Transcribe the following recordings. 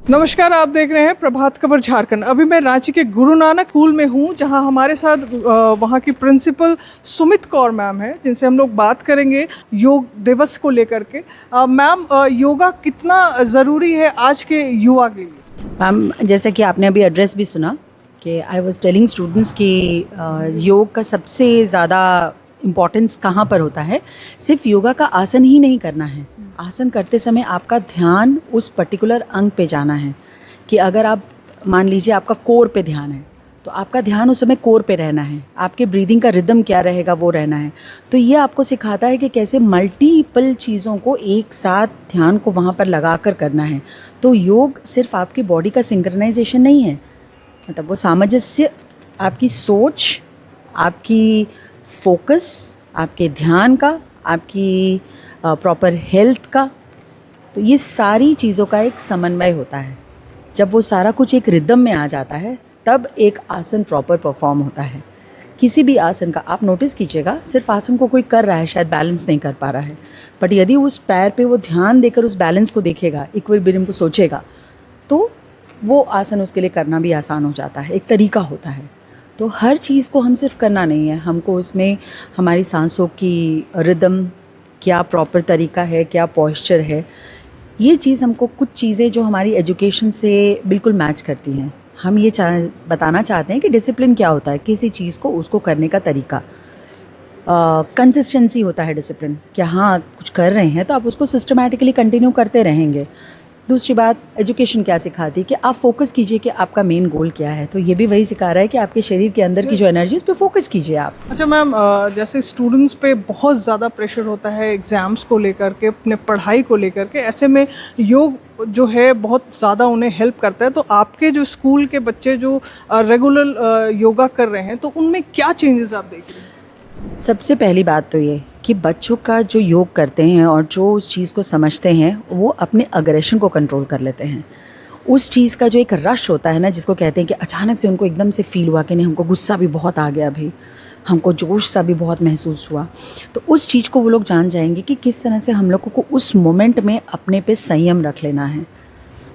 नमस्कार, आप देख रहे हैं प्रभात खबर झारखंड। अभी मैं रांची के गुरु नानक स्कूल में हूं, जहां हमारे साथ वहां की प्रिंसिपल सुमित कौर मैम है, जिनसे हम लोग बात करेंगे योग दिवस को लेकर के। मैम, योगा कितना ज़रूरी है आज के युवा के लिए? मैम, जैसा कि आपने अभी एड्रेस भी सुना कि आई वाज टेलिंग स्टूडेंट्स कि योग का सबसे ज़्यादा इम्पोर्टेंस कहाँ पर होता है। सिर्फ योगा का आसन ही नहीं करना है, आसन करते समय आपका ध्यान उस पर्टिकुलर अंग पे जाना है। कि अगर आप मान लीजिए आपका कोर पे ध्यान है तो आपका ध्यान उस समय कोर पे रहना है, आपके ब्रीदिंग का रिदम क्या रहेगा वो रहना है। तो ये आपको सिखाता है कि कैसे मल्टीपल चीज़ों को एक साथ ध्यान को वहाँ पर लगा कर करना है। तो योग सिर्फ आपकी बॉडी का सिंक्रोनाइजेशन नहीं है, मतलब वो सामंजस्य, आपकी सोच, आपकी फोकस, आपके ध्यान का, आपकी प्रॉपर हेल्थ का, तो ये सारी चीज़ों का एक समन्वय होता है। जब वो सारा कुछ एक रिदम में आ जाता है तब एक आसन प्रॉपर परफॉर्म होता है। किसी भी आसन का आप नोटिस कीजिएगा, सिर्फ आसन को कोई कर रहा है, शायद बैलेंस नहीं कर पा रहा है, बट यदि उस पैर पे वो ध्यान देकर उस बैलेंस को देखेगा, इक्विलिब्रियम को सोचेगा, तो वो आसन उसके लिए करना भी आसान हो जाता है। एक तरीका होता है। तो हर चीज़ को हम सिर्फ करना नहीं है, हमको उसमें हमारी सांसों की रिदम, क्या प्रॉपर तरीका है, क्या पॉस्चर है, ये चीज़ हमको कुछ चीज़ें जो हमारी एजुकेशन से बिल्कुल मैच करती हैं। हम ये बताना चाहते हैं कि डिसिप्लिन क्या होता है, किसी चीज़ को उसको करने का तरीका, कंसिस्टेंसी होता है डिसिप्लिन। कि हाँ, कुछ कर रहे हैं तो आप उसको सिस्टमैटिकली कंटिन्यू करते रहेंगे। दूसरी बात, एजुकेशन क्या सिखाती है कि आप फोकस कीजिए कि आपका मेन गोल क्या है। तो ये भी वही सिखा रहा है कि आपके शरीर के अंदर की जो एनर्जी, उस पर फोकस कीजिए आप। अच्छा मैम, जैसे स्टूडेंट्स पे बहुत ज़्यादा प्रेशर होता है एग्ज़ाम्स को लेकर के, अपने पढ़ाई को लेकर के, ऐसे में योग जो है बहुत ज़्यादा उन्हें हेल्प करता है। तो आपके जो स्कूल के बच्चे जो रेगुलर योगा कर रहे हैं, तो उनमें क्या चेंजेस आप देख रहे हैं? सबसे पहली बात तो ये कि बच्चों का जो योग करते हैं और जो उस चीज़ को समझते हैं, वो अपने अग्रेशन को कंट्रोल कर लेते हैं। उस चीज़ का जो एक रश होता है ना, जिसको कहते हैं कि अचानक से उनको एकदम से फील हुआ कि नहीं, हमको गुस्सा भी बहुत आ गया, भाई हमको जोश सा भी बहुत महसूस हुआ, तो उस चीज़ को वो लोग जान जाएंगे कि किस तरह से हम लोगों को उस मोमेंट में अपने पे संयम रख लेना है।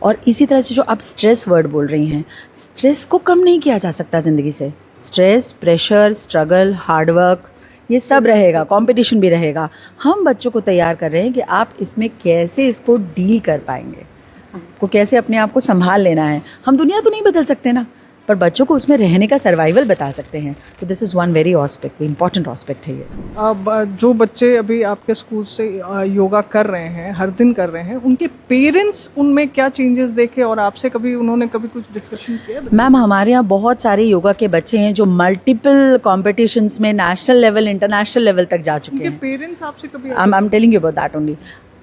और इसी तरह से जो आप स्ट्रेस वर्ड बोल रही हैं, स्ट्रेस को कम नहीं किया जा सकता ज़िंदगी से। स्ट्रेस, प्रेशर, स्ट्रगल, हार्डवर्क, ये सब रहेगा, कंपटीशन भी रहेगा। हम बच्चों को तैयार कर रहे हैं कि आप इसमें कैसे इसको डील कर पाएंगे, आपको कैसे अपने आप को संभाल लेना है। हम दुनिया तो नहीं बदल सकते ना, पर बच्चों को उसमें रहने का सर्वाइवल बता सकते हैं। तो this is one very aspect, important aspect है ये। अब जो बच्चे अभी आपके स्कूल से योगा कर रहे हैं, हर दिन कर रहे हैं, उनके पेरेंट्स उनमें क्या चेंजेस देखे, और आपसे कभी उन्होंने कभी कुछ डिस्कशन किया? मैम, हमारे यहाँ बहुत सारे योगा के बच्चे हैं जो मल्टीपल कॉम्पिटिशन्स में नेशनल लेवल, इंटरनेशनल लेवल तक जा चुके हैं। पेरेंट्स आपसे कभी? I am telling you about that only.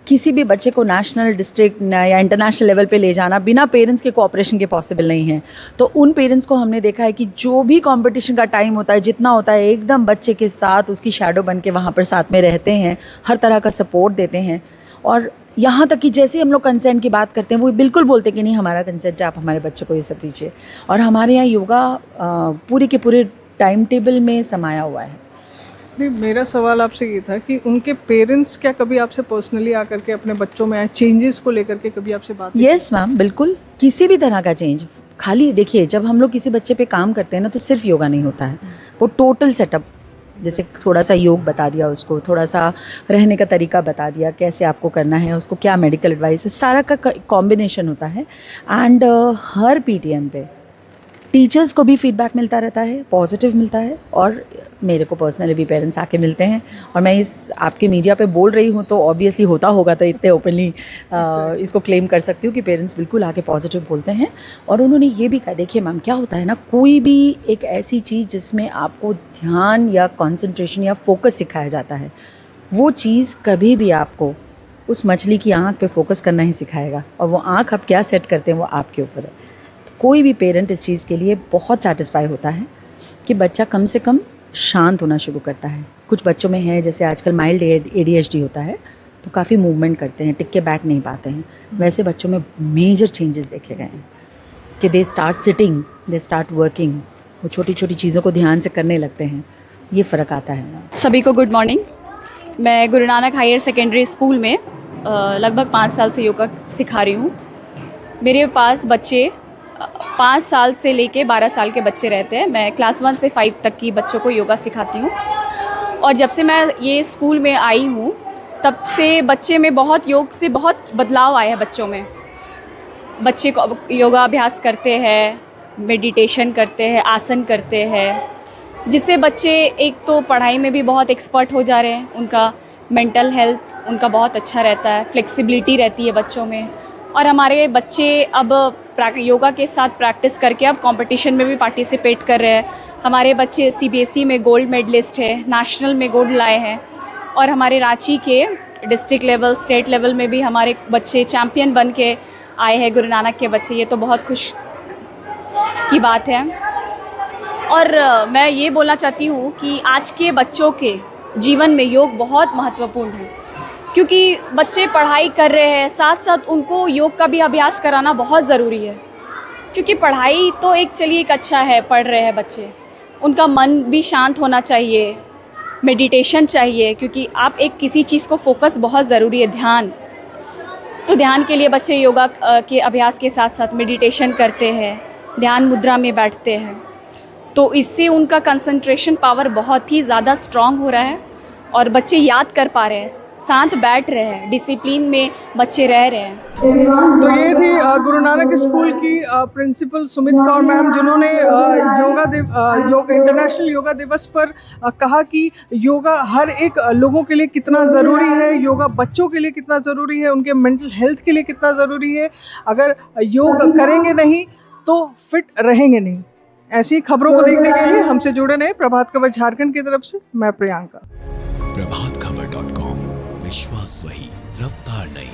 किसी भी बच्चे को नेशनल, डिस्ट्रिक्ट या इंटरनेशनल लेवल पे ले जाना बिना पेरेंट्स के कोऑपरेशन के पॉसिबल नहीं है। तो उन पेरेंट्स को हमने देखा है कि जो भी कंपटीशन का टाइम होता है, जितना होता है, एकदम बच्चे के साथ उसकी शैडो बन के वहाँ पर साथ में रहते हैं, हर तरह का सपोर्ट देते हैं। और यहाँ तक कि जैसे हम लोग कंसेंट की बात करते हैं, वो बिल्कुल बोलते हैं कि नहीं, हमारा कंसेंट है, आप हमारे बच्चे को ये सब दीजिए। और हमारे यहाँ योगा पूरे के पूरे टाइम टेबल में समाया हुआ है। नहीं, मेरा सवाल आपसे ये था कि उनके पेरेंट्स क्या कभी आपसे पर्सनली आकर के अपने बच्चों में आए चेंजेस को लेकर के, कभी आपसे बात? यस मैम, बिल्कुल, किसी भी तरह का चेंज। खाली देखिए, जब हम लोग किसी बच्चे पे काम करते हैं ना, तो सिर्फ योगा नहीं होता है, वो टोटल सेटअप, जैसे थोड़ा सा योग बता दिया उसको, थोड़ा सा रहने का तरीका बता दिया, कैसे आपको करना है, उसको क्या मेडिकल एडवाइस है, सारा का कॉम्बिनेशन होता है। एंड हर पीटीएम पे टीचर्स को भी फीडबैक मिलता रहता है, पॉजिटिव मिलता है, और मेरे को पर्सनली भी पेरेंट्स आके मिलते हैं। और मैं इस आपके मीडिया पे बोल रही हूँ तो ऑब्वियसली होता होगा, तो इतने ओपनली इसको क्लेम कर सकती हूँ कि पेरेंट्स बिल्कुल आके पॉजिटिव बोलते हैं। और उन्होंने ये भी कहा, देखिए मैम, क्या होता है ना, कोई भी एक ऐसी चीज़ जिसमें आपको ध्यान या कॉन्सेंट्रेशन या फोकस सिखाया जाता है, वो चीज़ कभी भी आपको उस मछली की आँख पे फोकस करना ही सिखाएगा, और वो आँख आप क्या सेट करते हैं वो आपके ऊपर है। कोई भी पेरेंट इस चीज़ के लिए बहुत सेटिस्फाई होता है कि बच्चा कम से कम शांत होना शुरू करता है। कुछ बच्चों में है, जैसे आजकल माइल्ड ADHD होता है, तो काफ़ी मूवमेंट करते हैं, टिक के बैठ नहीं पाते हैं। वैसे बच्चों में मेजर चेंजेस देखे गए हैं कि they start sitting, they start working, वो छोटी छोटी चीज़ों को ध्यान से करने लगते हैं। ये फ़र्क आता है। सभी को गुड मॉर्निंग। मैं Guru Nanak higher secondary school में लगभग 5 साल से योगा सिखा रही हूँ। मेरे पास बच्चे 5 साल से लेके 12 साल के बच्चे रहते हैं। मैं क्लास 1 से 5 तक की बच्चों को योगा सिखाती हूँ। और जब से मैं ये स्कूल में आई हूँ तब से बच्चे में बहुत योग से बहुत बदलाव आया है बच्चों में। बच्चे को योगा अभ्यास करते हैं, मेडिटेशन करते हैं, आसन करते हैं, जिससे बच्चे एक तो पढ़ाई में भी बहुत एक्सपर्ट हो जा रहे हैं। उनका मेंटल हेल्थ उनका बहुत अच्छा रहता है, फ्लेक्सिबिलिटी रहती है बच्चों में। और हमारे बच्चे अब योगा के साथ प्रैक्टिस करके अब कंपटीशन में भी पार्टिसिपेट कर रहे हैं। हमारे बच्चे CBSE में गोल्ड मेडलिस्ट है, नेशनल में गोल्ड लाए हैं। और हमारे रांची के डिस्ट्रिक्ट लेवल, स्टेट लेवल में भी हमारे बच्चे चैम्पियन बन के आए हैं, गुरु नानक के बच्चे। ये तो बहुत खुश की बात है। और मैं ये बोलना चाहती हूँ कि आज के बच्चों के जीवन में योग बहुत महत्वपूर्ण है, क्योंकि बच्चे पढ़ाई कर रहे हैं, साथ साथ उनको योग का भी अभ्यास कराना बहुत ज़रूरी है। क्योंकि पढ़ाई तो चलिए एक अच्छा है, पढ़ रहे हैं बच्चे, उनका मन भी शांत होना चाहिए, मेडिटेशन चाहिए, क्योंकि आप किसी चीज़ को फोकस बहुत ज़रूरी है, ध्यान। तो ध्यान के लिए बच्चे योगा के अभ्यास के साथ साथ मेडिटेशन करते हैं, ध्यान मुद्रा में बैठते हैं। तो इससे उनका कंसंट्रेशन पावर बहुत ही ज़्यादा स्ट्रॉन्ग हो रहा है और बच्चे याद कर पा रहे हैं, शांत बैठ रहे हैं, डिसिप्लिन में बच्चे रह रहे हैं। तो ये थी गुरु नानक स्कूल की प्रिंसिपल सुमित कौर मैम, जिन्होंने इंटरनेशनल योगा दिवस पर कहा कि योगा हर एक लोगों के लिए कितना ज़रूरी है, योगा बच्चों के लिए कितना ज़रूरी है, उनके मेंटल हेल्थ के लिए कितना ज़रूरी है। अगर योग करेंगे नहीं तो फिट रहेंगे नहीं। ऐसी खबरों को देखने के लिए हमसे जुड़े रहे। प्रभात खबर झारखंड की तरफ से मैं प्रियंका। प्रभातखबर.com, विश्वास वही, रफ्तार नहीं।